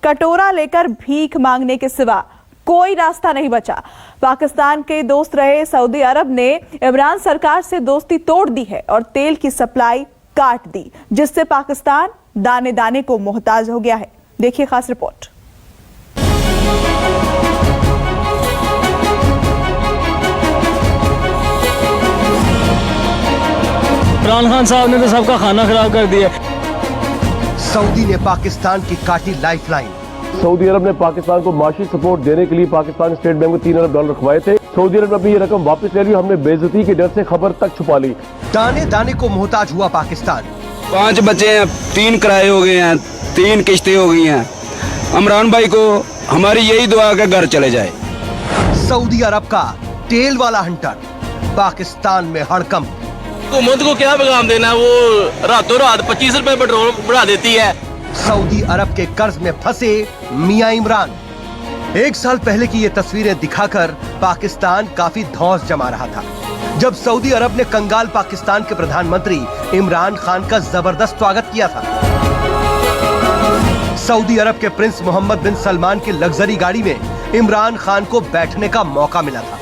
कटोरा लेकर भीख मांगने के सिवा कोई रास्ता नहीं बचा। पाकिस्तान के दोस्त रहे सऊदी अरब ने इमरान सरकार से दोस्ती तोड़ दी है और तेल की सप्लाई काट दी, जिससे पाकिस्तान दाने दाने को मोहताज हो गया है। देखिए खास रिपोर्ट। इमरान खान साहब ने तो सबका खाना खराब कर दिया। सऊदी ने पाकिस्तान की काटी लाइफलाइन। सऊदी अरब ने पाकिस्तान को माशी सपोर्ट देने के लिए पाकिस्तान स्टेट बैंक में $3 अरब रखवाए थे। सऊदी अरब ने अपनी ये रकम वापस ले ली। हमने बेइज्जती के डर से खबर तक छुपा ली। दाने दाने को मोहताज हुआ पाकिस्तान। 5 बच्चे हैं, 3 किराए हो गए हैं, 3 किश्तें हो गई हैं। इमरान भाई को हमारी यही दुआ के घर चले जाए। सऊदी अरब का तेल वाला हंटर पाकिस्तान में हड़कंप। हुकूमत को क्या पैगाम देना है, वो रातों रात 25 रुपए पेट्रोल बढ़ा देती है। सऊदी अरब के कर्ज में फंसे मियां इमरान। 1 साल पहले की ये तस्वीरें दिखाकर पाकिस्तान काफी धौंस जमा रहा था, जब सऊदी अरब ने कंगाल पाकिस्तान के प्रधानमंत्री इमरान खान का जबरदस्त स्वागत किया था। सऊदी अरब के प्रिंस मोहम्मद बिन सलमान की लग्जरी गाड़ी में इमरान खान को बैठने का मौका मिला था।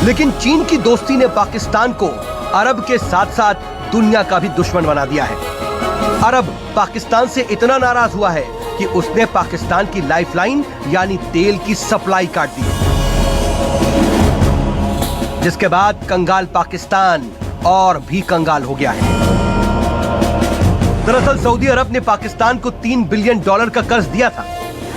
लेकिन चीन की दोस्ती ने पाकिस्तान को अरब के साथ साथ दुनिया का भी दुश्मन बना दिया है। अरब पाकिस्तान से इतना नाराज हुआ है कि उसने पाकिस्तान की लाइफलाइन यानी तेल की सप्लाई काट दी, जिसके बाद कंगाल पाकिस्तान और भी कंगाल हो गया है। दरअसल सऊदी अरब ने पाकिस्तान को $3 बिलियन का कर्ज दिया था।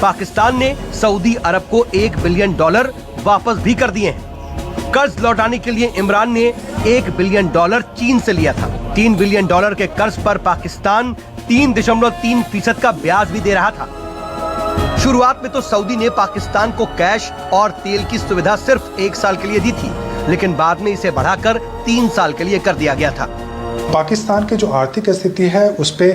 पाकिस्तान ने सऊदी अरब को $1 बिलियन वापस भी कर दिए हैं। कर्ज लौटाने के लिए इमरान ने $1 बिलियन चीन से लिया था। $3 बिलियन के कर्ज पर पाकिस्तान 3.3% का ब्याज भी दे रहा था। शुरुआत में तो सऊदी ने पाकिस्तान को कैश और तेल की सुविधा सिर्फ 1 साल के लिए दी थी, लेकिन बाद में इसे बढ़ाकर 3 साल के लिए कर दिया गया था। पाकिस्तान की जो आर्थिक स्थिति है उस पे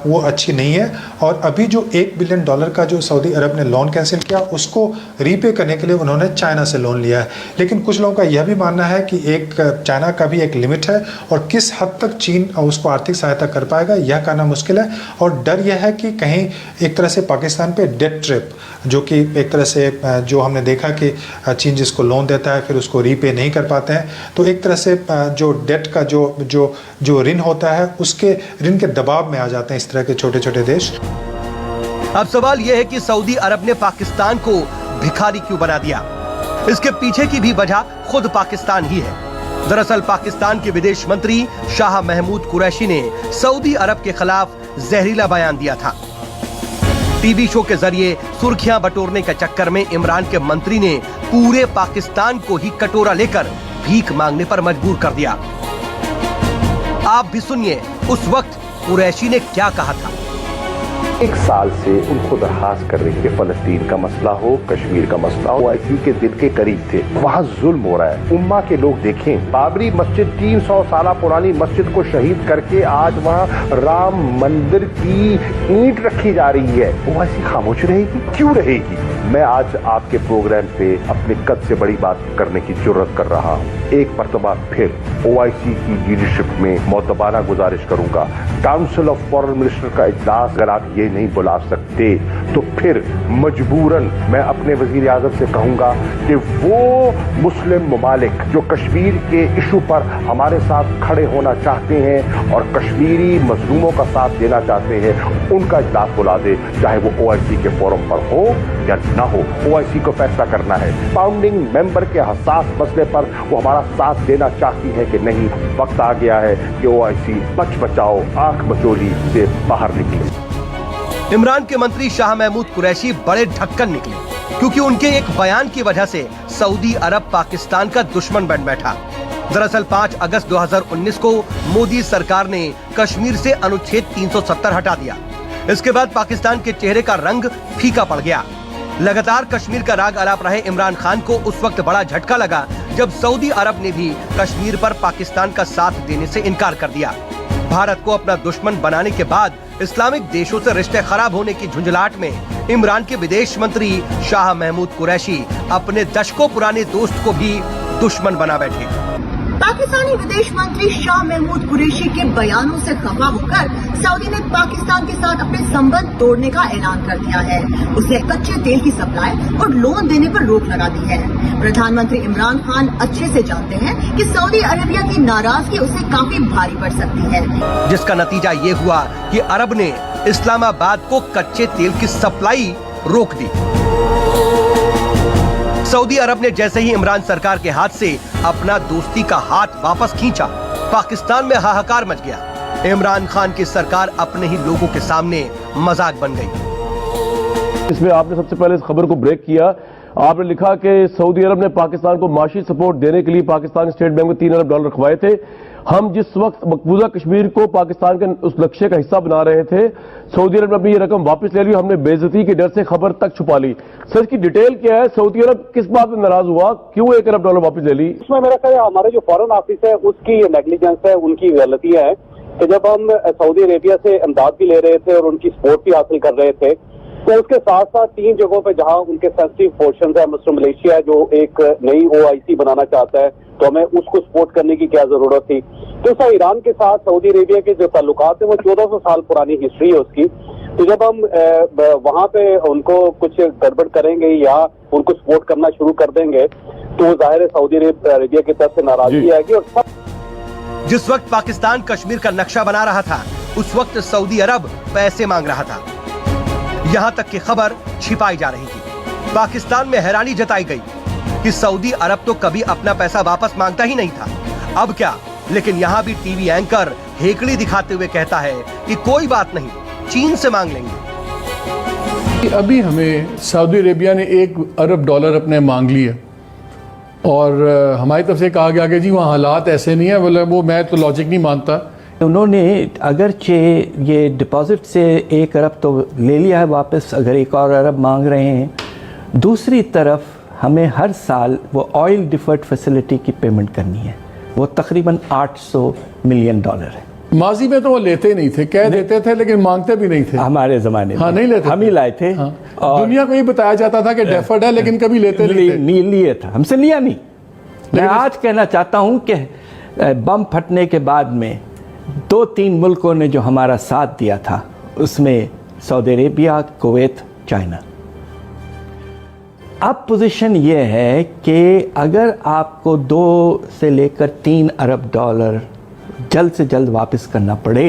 वो अच्छी नहीं है और अभी जो $1 बिलियन का जो सऊदी अरब ने लोन कैंसिल किया उसको रीपे करने के लिए उन्होंने चाइना से लोन लिया है। लेकिन कुछ लोगों का यह भी मानना है कि चाइना का भी एक लिमिट है और किस हद तक चीन उसको आर्थिक सहायता कर पाएगा यह कहना मुश्किल है। और डर यह है कि कहीं एक तरह से पाकिस्तान पे डेट ट्रिप, जो कि एक तरह से जो हमने देखा कि चीन जिसको लोन देता है फिर उसको रीपे नहीं कर पाते हैं, तो एक तरह से जो डेट का जो ऋण होता है उसके ऋण के दबाव में आ जाते हैं इस तरह के छोटे छोटे देश। अब सवाल यह है कि सऊदी अरब ने पाकिस्तान को भिखारी क्यों बना दिया? इसके पीछे की भी वजह खुद पाकिस्तान ही है। दरअसल पाकिस्तान के विदेश मंत्री शाह महमूद कुरैशी ने सऊदी अरब के खिलाफ जहरीला बयान दिया था। टीवी शो के जरिए सुर्खियां बटोरने के चक्कर में इमरान के मंत्री ने पूरे पाकिस्तान को ही कटोरा लेकर भीख मांगने पर मजबूर कर दिया। आप भी सुनिए उस वक्त कुरैशी ने क्या कहा था। 1 साल से उनको दरखास्त कर रही है, फलस्तीन का मसला हो, कश्मीर का मसला हो, OIC के दिल के करीब थे। वहाँ जुल्म हो रहा है। उम्मा के लोग देखें, बाबरी मस्जिद 300 साल पुरानी मस्जिद को शहीद करके आज वहाँ राम मंदिर की ईंट रखी जा रही है। OIC खामोश रहेगी? क्यों रहेगी? मैं आज आपके प्रोग्राम पे अपने कद से बड़ी बात करने की जुर्रत कर रहा हूँ। एक मर्तबा फिर OIC की लीडरशिप में मोतबाना गुजारिश करूंगा, काउंसिल ऑफ फॉरेन मिनिस्टर का इजलास अगर आप ये नहीं बुला सकते तो फिर मजबूरन मैं अपने वजीर आज़म से कहूंगा कि वो मुस्लिम ममालिक जो कश्मीर के इशू पर हमारे साथ खड़े होना चाहते हैं और कश्मीरी मजलूमों का साथ देना चाहते हैं, उनका इजलास बुला दे, चाहे वो OIC के फोरम पर हो या ना हो। OIC को फैसला करना है। फाउंडिंग मेंबर के हसास मसले पर वो हमारा साथ देना चाहती है कि नहीं। वक्त आ गया है कि OIC बच बचाओ आंख बचोली से बाहर निकले। इमरान के मंत्री शाह महमूद कुरैशी बड़े ढक्कन निकले, क्योंकि उनके एक बयान की वजह से सऊदी अरब पाकिस्तान का दुश्मन बन बैठा। दरअसल 5 अगस्त 2019 को मोदी सरकार ने कश्मीर से अनुच्छेद 370 हटा दिया। इसके बाद पाकिस्तान के चेहरे का रंग फीका पड़ गया। लगातार कश्मीर का राग अलाप रहे इमरान खान को उस वक्त बड़ा झटका लगा जब सऊदी अरब ने भी कश्मीर पर पाकिस्तान का साथ देने से इनकार कर दिया। भारत को अपना दुश्मन बनाने के बाद इस्लामिक देशों से रिश्ते खराब होने की झुंझलाहट में इमरान के विदेश मंत्री शाह महमूद कुरैशी अपने दशकों पुराने दोस्त को भी दुश्मन बना बैठे। पाकिस्तानी विदेश मंत्री शाह महमूद कुरैशी के बयानों से खफा होकर सऊदी ने पाकिस्तान के साथ अपने संबंध तोड़ने का ऐलान कर दिया है। उसे कच्चे तेल की सप्लाई और लोन देने पर रोक लगा दी है। प्रधानमंत्री इमरान खान अच्छे से जानते हैं कि सऊदी अरेबिया की नाराजगी उसे काफी भारी पड़ सकती है, जिसका नतीजा ये हुआ कि अरब ने इस्लामाबाद को कच्चे तेल की सप्लाई रोक दी। सऊदी अरब ने जैसे ही इमरान सरकार के हाथ से अपना दोस्ती का हाथ वापस खींचा, पाकिस्तान में हाहाकार मच गया। इमरान खान की सरकार अपने ही लोगों के सामने मजाक बन गई। इसमें आपने सबसे पहले इस खबर को ब्रेक किया। आपने लिखा कि सऊदी अरब ने पाकिस्तान को माशी सपोर्ट देने के लिए पाकिस्तान स्टेट बैंक में $3 अरब रखवाए थे। हम जिस वक्त मकबूजा कश्मीर को पाकिस्तान के उस लक्ष्य का हिस्सा बना रहे थे, सऊदी अरब ने अपनी ये रकम वापस ले ली। हमने बेइज्जती के डर से खबर तक छुपा ली। सर, इसकी डिटेल क्या है? सऊदी अरब किस बात में नाराज हुआ? क्यों $1 अरब वापस ले ली? इसमें मेरा ख्याल है हमारे जो फॉरेन ऑफिस है उसकी नेग्लिजेंस है, उनकी गलतियां हैं कि जब हम सऊदी अरेबिया से इमदाद भी ले रहे थे और उनकी सपोर्ट भी हासिल कर रहे थे, तो उसके साथ साथ 3 जगहों पे जहां उनके सेंसिटिव पोर्शन है, मिस्टर मलेशिया जो एक नई OIC बनाना चाहता है, तो हमें उसको सपोर्ट करने की क्या जरूरत थी। तो सर, ईरान के साथ सऊदी अरेबिया के जो ताल्लुकात है वो 1400 साल पुरानी हिस्ट्री है उसकी। तो जब हम वहां पे उनको कुछ गड़बड़ करेंगे या उनको सपोर्ट करना शुरू कर देंगे तो जाहिर है सऊदी अरेबिया की तरफ से नाराजगी आएगी। और जिस वक्त पाकिस्तान कश्मीर का नक्शा बना रहा था, उस वक्त सऊदी अरब पैसे मांग रहा था। यहाँ तक की खबर छिपाई जा रही थी। पाकिस्तान में हैरानी जताई गई कि सऊदी अरब तो कभी अपना पैसा वापस मांगता ही नहीं था, अब क्या? लेकिन यहाँ भी टीवी एंकर हेकड़ी दिखाते हुए कहता है कि कोई बात नहीं, चीन से मांग लेंगे। अभी हमें सऊदी अरेबिया ने $1 अरब अपने मांग लिए और हमारी तरफ से कहा गया कि जी वहाँ हालात ऐसे नहीं है। बोले वो मैं तो लॉजिक नहीं मानता। उन्होंने अगरचे ये डिपॉजिट से $1 अरब तो ले लिया है वापस, अगर $1 और अरब मांग रहे हैं। दूसरी तरफ हमें हर साल वो ऑयल डिफर्ड फैसिलिटी की पेमेंट करनी है, वो तकरीबन $800 मिलियन है। माजी में तो वो लेते नहीं थे, कह देते थे लेकिन मांगते भी नहीं थे हमारे जमाने में। हाँ, नहीं लेते, हम ही लाए थे। हाँ। और दुनिया को ये बताया जाता था कि डेफर्ड है, लेकिन कभी लेते नहीं लिए था, हमसे लिया नहीं। मैं आज कहना चाहता हूं कि बम फटने के बाद में 2-3 मुल्कों ने जो हमारा साथ दिया था, उसमें सऊदी अरेबिया, कुवैत, चाइना। अब पोजीशन ये है कि अगर आपको 2 से लेकर $3 अरब जल्द से जल्द वापस करना पड़े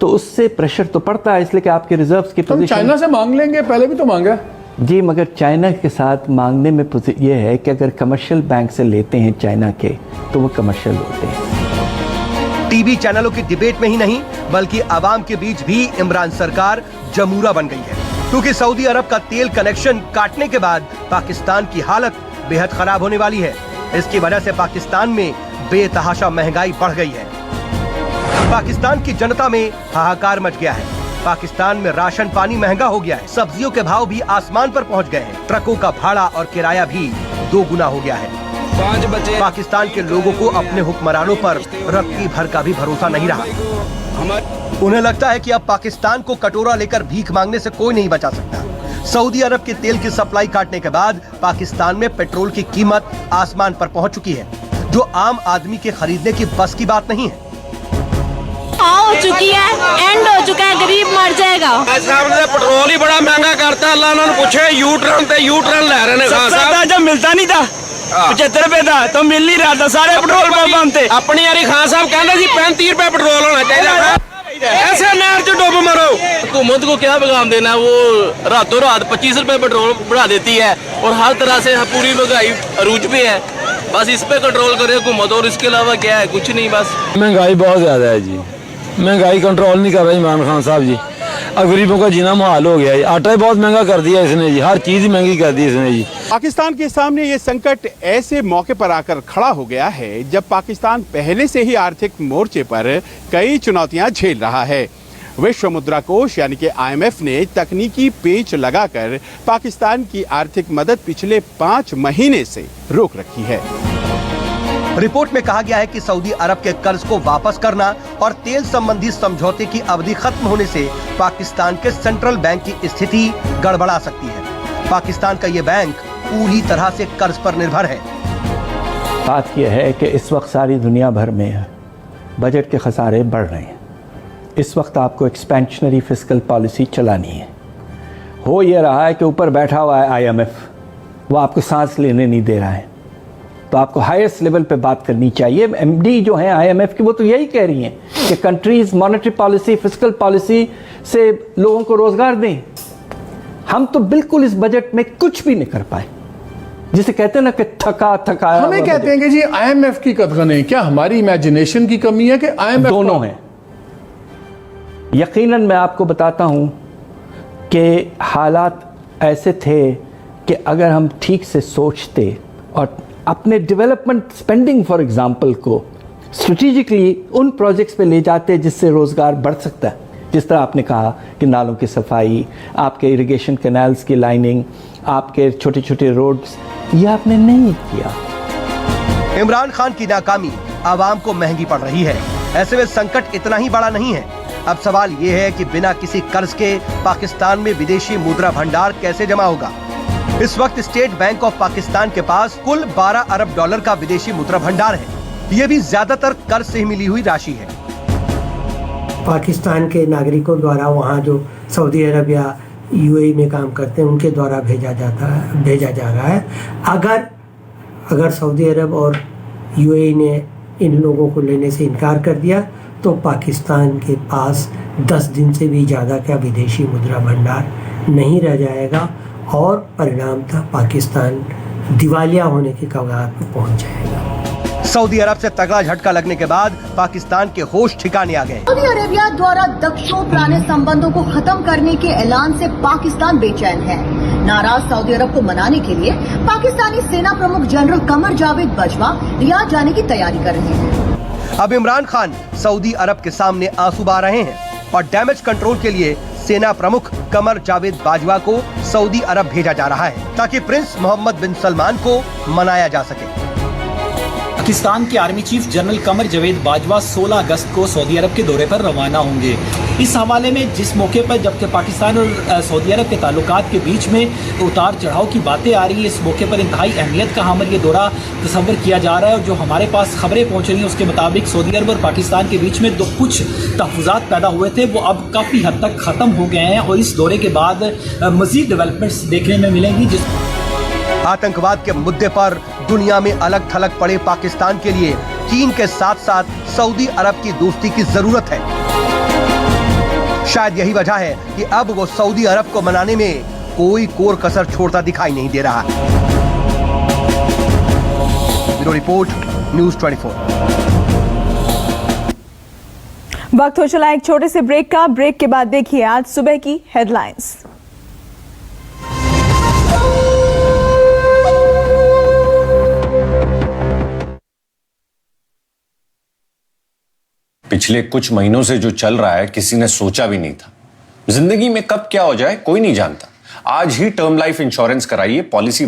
तो उससे प्रेशर तो पड़ता है, इसलिए कि आपके रिजर्व्स की पोजीशन। चाइना से मांग लेंगे, पहले भी तो मांगा जी, मगर चाइना के साथ मांगने में ये है कि अगर कमर्शियल बैंक से लेते हैं चाइना के तो वो कमर्शियल होते हैं। टीवी चैनलों की डिबेट में ही नहीं बल्कि आवाम के बीच भी इमरान सरकार जमूरा बन गई है, क्योंकि सऊदी अरब का तेल कनेक्शन काटने के बाद पाकिस्तान की हालत बेहद खराब होने वाली है। इसकी वजह से पाकिस्तान में बेतहाशा महंगाई बढ़ गई है। पाकिस्तान की जनता में हाहाकार मच गया है। पाकिस्तान में राशन पानी महंगा हो गया है, सब्जियों के भाव भी आसमान पर पहुंच गए हैं, ट्रकों का भाड़ा और किराया भी 2 गुना हो गया है। 5 बच्चे पाकिस्तान के लोगों को अपने हुक्मरानों पर रत्ती भर का भी भरोसा नहीं रहा। उन्हें लगता है कि अब पाकिस्तान को कटोरा लेकर भीख मांगने से कोई नहीं बचा सकता। सऊदी अरब के तेल की सप्लाई काटने के बाद पाकिस्तान में पेट्रोल की कीमत आसमान पर पहुंच चुकी है, जो आम आदमी के खरीदने की बस की बात नहीं है। हो चुकी है, एंड हो चुका है, गरीब मर जाएगा। पेट्रोल ही बड़ा महंगा करता, अल्लाह उन्होंने पूछे यू टर्न ले रहे हैं। जब मिलता नहीं था 75 रुपए था तो मिल नहीं रहा था, सारे पेट्रोल पंप बंद थे। अपनी यारी खान साहब कहते जी 35 रुपए पेट्रोल होना चाहिए, ऐसे नहर च डूब मरो। हुकूमत को क्या पैगाम देना है? वो रातों रात 25 रुपए पेट्रोल बढ़ा देती है और हर तरह से पूरी महंगाई अरूज पे है। बस इस पे कंट्रोल करे हुकूमत, और इसके अलावा क्या है? कुछ नहीं। बस महंगाई बहुत ज्यादा है जी, महंगाई कंट्रोल नहीं कर रहा इमरान खान साहब जी। अब गरीबों का जीना मुहाल हो गया है। आटा ही बहुत महंगा कर दिया इसने जी, हर चीज ही महंगी कर दी इसने जी। पाकिस्तान के सामने ये संकट ऐसे मौके पर आकर खड़ा हो गया है जब पाकिस्तान पहले से ही आर्थिक मोर्चे पर कई चुनौतियां झेल रहा है। विश्व मुद्रा कोष यानी कि IMF ने तकनीकी पेच लगाकर पाकिस्तान की आर्थिक मदद पिछले 5 महीने से रोक रखी है। रिपोर्ट में कहा गया है कि सऊदी अरब के कर्ज को वापस करना और तेल संबंधी समझौते की अवधि खत्म होने से पाकिस्तान के सेंट्रल बैंक की स्थिति गड़बड़ा सकती है। पाकिस्तान का ये बैंक पूरी तरह से कर्ज पर निर्भर है। बात यह है कि इस वक्त सारी दुनिया भर में बजट के खसारे बढ़ रहे हैं इस वक्त आपको एक्सपेंशनरी फिस्कल पॉलिसी चलानी है। हो ये रहा है कि ऊपर बैठा हुआ है IMF, वो आपको सांस लेने नहीं दे रहा है, तो आपको हाईएस्ट लेवल पे बात करनी चाहिए। MD जो है IMF की, वो तो यही कह रही हैं कि countries monetary policy, fiscal policy से लोगों को रोजगार दें। हम तो बिल्कुल इस बजट में कुछ भी नहीं कर पाए, जिसे कहते हैं ना कि थका हमें कहते हैं कि जी IMF की कदगन है। क्या हमारी इमेजिनेशन की कमी है कि IMF दोनों है? यकीनन मैं आपको बताता हूं कि हालात ऐसे थे कि अगर हम ठीक से सोचते और अपने डेवलपमेंट स्पेंडिंग फॉर एग्जांपल को स्ट्रेटेजिकली उन प्रोजेक्ट्स पे ले जाते जिससे रोजगार बढ़ सकता है, जिस तरह आपने कहा कि नालों की सफाई, आपके इरिगेशन कैनाल्स की लाइनिंग, आपके छोटे छोटे रोड्स, ये आपने नहीं किया। इमरान खान की नाकामी आवाम को महंगी पड़ रही है। ऐसे में संकट इतना ही बड़ा नहीं है। अब सवाल ये है कि बिना किसी कर्ज के पाकिस्तान में विदेशी मुद्रा भंडार कैसे जमा होगा। इस वक्त स्टेट बैंक ऑफ पाकिस्तान के पास कुल 12 अरब डॉलर का विदेशी मुद्रा भंडार है। ये भी ज्यादातर कर्ज से मिली हुई राशि है। पाकिस्तान के नागरिकों द्वारा वहाँ जो सऊदी अरब या UAE में काम करते हैं उनके द्वारा भेजा जा रहा है। अगर सऊदी अरब और UAE ने इन लोगों को लेने से इनकार कर दिया तो पाकिस्तान के पास 10 दिन से भी ज़्यादा का विदेशी मुद्रा भंडार नहीं रह जाएगा और परिणामतः पाकिस्तान दिवालिया होने के कगार पर पहुंच जाएगा। सऊदी अरब से तगड़ा झटका लगने के बाद पाकिस्तान के होश ठिकाने आ गए। सऊदी अरेबिया द्वारा दक्षों पुराने संबंधों को खत्म करने के ऐलान से पाकिस्तान बेचैन है। नाराज सऊदी अरब को मनाने के लिए पाकिस्तानी सेना प्रमुख जनरल कमर जावेद बजवा रियाद जाने की तैयारी कर रहे हैं। अब इमरान खान सऊदी अरब के सामने आंसू बहा रहे हैं और डैमेज कंट्रोल के लिए सेना प्रमुख कमर जावेद बाजवा को सऊदी अरब भेजा जा रहा है ताकि प्रिंस मोहम्मद बिन सलमान को मनाया जा सके। पाकिस्तान के army chief general Qamar Javed Bajwa 16 अगस्त को सऊदी अरब के दौरे पर रवाना होंगे। इस हवाले में जिस मौके पर जबकि पाकिस्तान और सऊदी अरब के ताल्लुकात के बीच में उतार चढ़ाव की बातें आ रही है, इस मौके पर इंतहाई अहमियत का हामिल ये दौरा तस्वर किया जा रहा है। और जो हमारे पास खबरें पहुंच रही हैं उसके मुताबिक सऊदी अरब और पाकिस्तान के बीच में जो कुछ तहफ़्फ़ुज़ात पैदा हुए थे वो अब काफ़ी हद तक ख़त्म हो गए हैं और इस दौरे के बाद मज़ीद डेवलपमेंट्स देखने में मिलेंगी। आतंकवाद के मुद्दे पर दुनिया में अलग थलग पड़े पाकिस्तान के लिए चीन के साथ साथ सऊदी अरब की दोस्ती की जरूरत है। शायद यही वजह है कि अब वो सऊदी अरब को मनाने में कोई कोर कसर छोड़ता दिखाई नहीं दे रहा। Bureau report, news 24। वक्त हो चला एक छोटे से ब्रेक का। ब्रेक के बाद देखिए आज सुबह की हेडलाइंस। पिछले कुछ महीनों से जो चल रहा है किसी ने सोचा भी नहीं था। जिंदगी में कब क्या हो जाए कोई नहीं जानता। आज ही टर्म लाइफ इंश्योरेंस कराइए, पॉलिसी